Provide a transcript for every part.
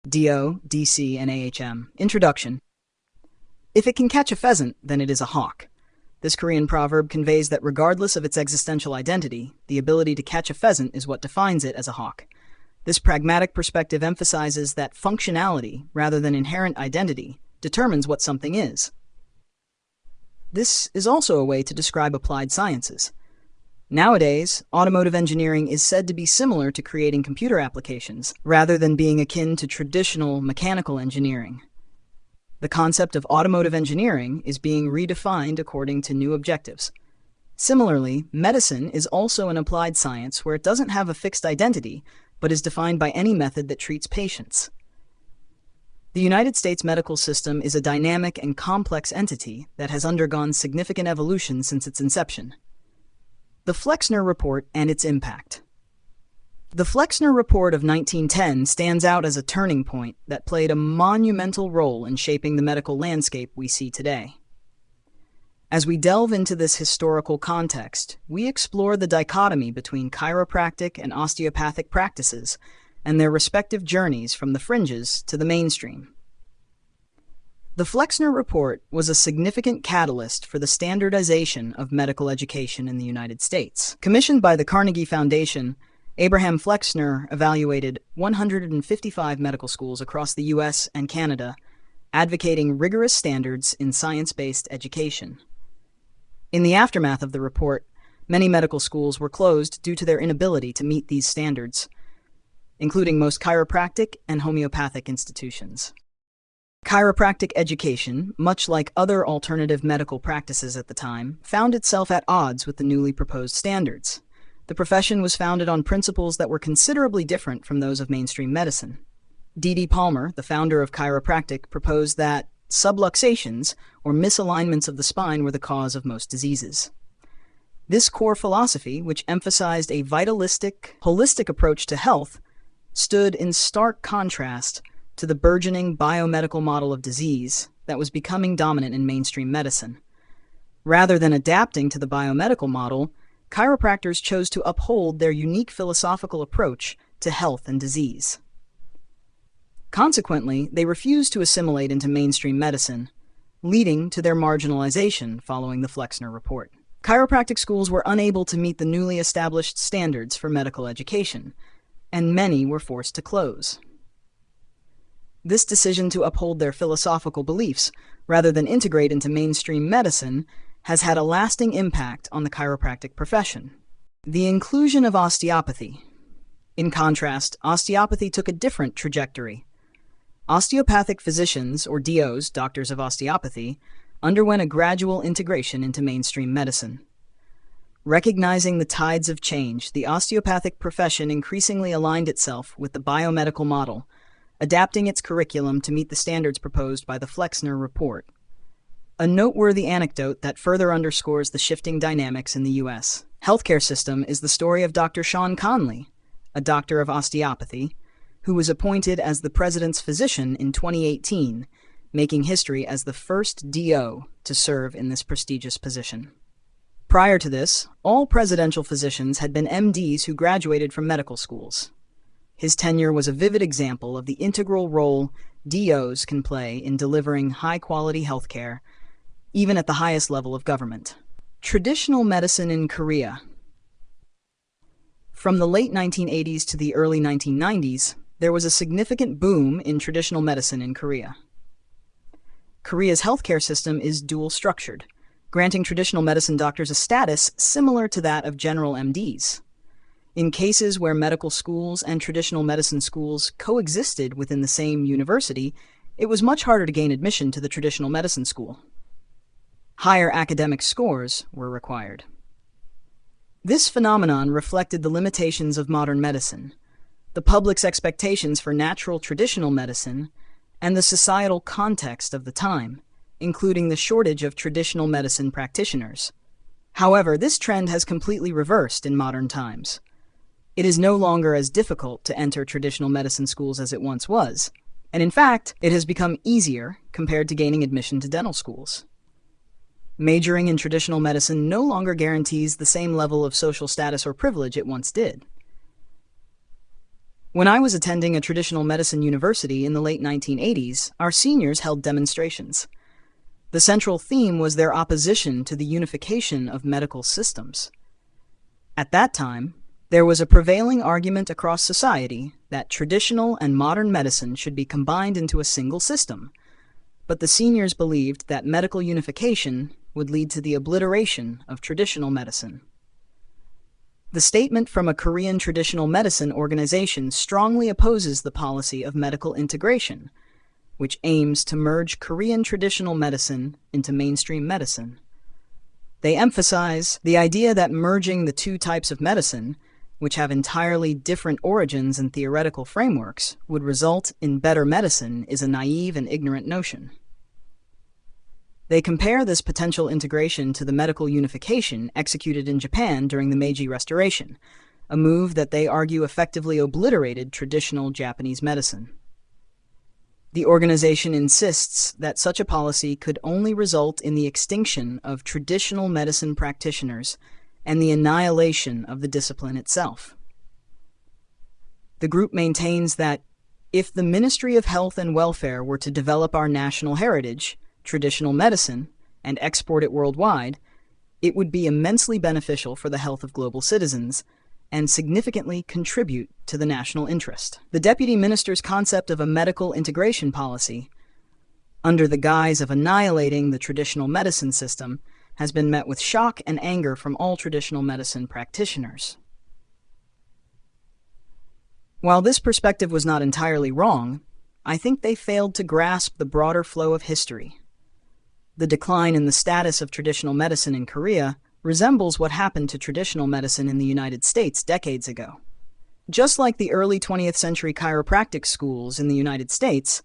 DO, DC, and AHM. Introduction. If it can catch a pheasant, then it is a hawk. This Korean proverb conveys that regardless of its existential identity, the ability to catch a pheasant is what defines it as a hawk. This pragmatic perspective emphasizes that functionality, rather than inherent identity, determines what something is. This is also a way to describe applied sciences. Nowadays, automotive engineering is said to be similar to creating computer applications, rather than being akin to traditional mechanical engineering. The concept of automotive engineering is being redefined according to new objectives. Similarly, medicine is also an applied science where it doesn't have a fixed identity, but is defined by any method that treats patients. The United States medical system is a dynamic and complex entity that has undergone significant evolution since its inception. The Flexner Report and its impact. The Flexner Report of 1910 stands out as a turning point that played a monumental role in shaping the medical landscape we see today. As we delve into this historical context, we explore the dichotomy between chiropractic and osteopathic practices and their respective journeys from the fringes to the mainstream. The Flexner Report was a significant catalyst for the standardization of medical education in the United States. Commissioned by the Carnegie Foundation, Abraham Flexner evaluated 155 medical schools across the U.S. and Canada, advocating rigorous standards in science-based education. In the aftermath of the report, many medical schools were closed due to their inability to meet these standards, including most chiropractic and homeopathic institutions. Chiropractic education, much like other alternative medical practices at the time, found itself at odds with the newly proposed standards. The profession was founded on principles that were considerably different from those of mainstream medicine. D.D. Palmer, the founder of chiropractic, proposed that subluxations, or misalignments of the spine, were the cause of most diseases. This core philosophy, which emphasized a vitalistic, holistic approach to health, stood in stark contrast to the burgeoning biomedical model of disease that was becoming dominant in mainstream medicine. Rather than adapting to the biomedical model, chiropractors chose to uphold their unique philosophical approach to health and disease. Consequently, they refused to assimilate into mainstream medicine, leading to their marginalization following the Flexner Report. Chiropractic schools were unable to meet the newly established standards for medical education, and many were forced to close. This decision to uphold their philosophical beliefs, rather than integrate into mainstream medicine, has had a lasting impact on the chiropractic profession. The inclusion of osteopathy. In contrast, osteopathy took a different trajectory. Osteopathic physicians, or DOs, doctors of osteopathy, underwent a gradual integration into mainstream medicine. Recognizing the tides of change, the osteopathic profession increasingly aligned itself with the biomedical model, adapting its curriculum to meet the standards proposed by the Flexner Report. A noteworthy anecdote that further underscores the shifting dynamics in the U.S. healthcare system is the story of Dr. Sean Conley, a doctor of osteopathy, who was appointed as the president's physician in 2018, making history as the first DO to serve in this prestigious position. Prior to this, all presidential physicians had been MDs who graduated from medical schools. His tenure was a vivid example of the integral role DOs can play in delivering high-quality healthcare, even at the highest level of government. Traditional medicine in Korea. From the late 1980s to the early 1990s, there was a significant boom in traditional medicine in Korea. Korea's healthcare system is dual-structured, granting traditional medicine doctors a status similar to that of general MDs. In cases where medical schools and traditional medicine schools coexisted within the same university, it was much harder to gain admission to the traditional medicine school. Higher academic scores were required. This phenomenon reflected the limitations of modern medicine, the public's expectations for natural traditional medicine, and the societal context of the time, including the shortage of traditional medicine practitioners. However, this trend has completely reversed in modern times. It is no longer as difficult to enter traditional medicine schools as it once was, and in fact, it has become easier compared to gaining admission to dental schools. Majoring in traditional medicine no longer guarantees the same level of social status or privilege it once did. When I was attending a traditional medicine university in the late 1980s, our seniors held demonstrations. The central theme was their opposition to the unification of medical systems. At that time, there was a prevailing argument across society that traditional and modern medicine should be combined into a single system, but the seniors believed that medical unification would lead to the obliteration of traditional medicine. The statement from a Korean traditional medicine organization strongly opposes the policy of medical integration, which aims to merge Korean traditional medicine into mainstream medicine. They emphasize the idea that merging the two types of medicine, which have entirely different origins and theoretical frameworks, would result in better medicine is a naive and ignorant notion. They compare this potential integration to the medical unification executed in Japan during the Meiji Restoration, a move that they argue effectively obliterated traditional Japanese medicine. The organization insists that such a policy could only result in the extinction of traditional medicine practitioners and the annihilation of the discipline itself. The group maintains that if the Ministry of Health and Welfare were to develop our national heritage, traditional medicine, and export it worldwide, it would be immensely beneficial for the health of global citizens and significantly contribute to the national interest. The Deputy Minister's concept of a medical integration policy, under the guise of annihilating the traditional medicine system, has been met with shock and anger from all traditional medicine practitioners. While this perspective was not entirely wrong, I think they failed to grasp the broader flow of history. The decline in the status of traditional medicine in Korea resembles what happened to traditional medicine in the United States decades ago. Just like the early 20th century chiropractic schools in the United States,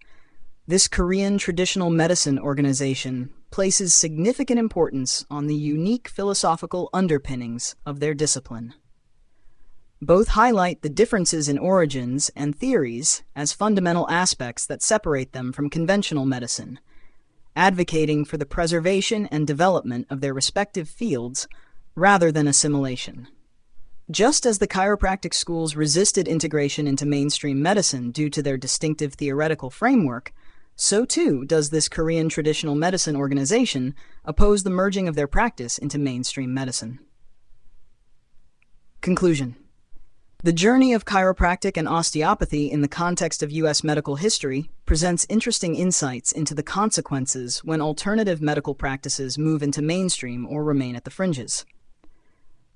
this Korean traditional medicine organization places significant importance on the unique philosophical underpinnings of their discipline. Both highlight the differences in origins and theories as fundamental aspects that separate them from conventional medicine, advocating for the preservation and development of their respective fields rather than assimilation. Just as the chiropractic schools resisted integration into mainstream medicine due to their distinctive theoretical framework, so too does this Korean traditional medicine organization oppose the merging of their practice into mainstream medicine. Conclusion. The journey of chiropractic and osteopathy in the context of U.S. medical history presents interesting insights into the consequences when alternative medical practices move into mainstream or remain at the fringes.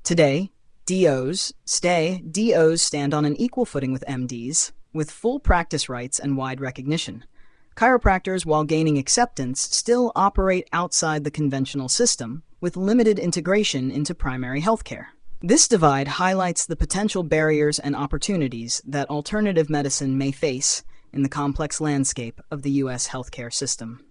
Today, DOs stand on an equal footing with MDs, with full practice rights and wide recognition. Chiropractors, while gaining acceptance, still operate outside the conventional system, with limited integration into primary healthcare. This divide highlights the potential barriers and opportunities that alternative medicine may face in the complex landscape of the U.S. healthcare system.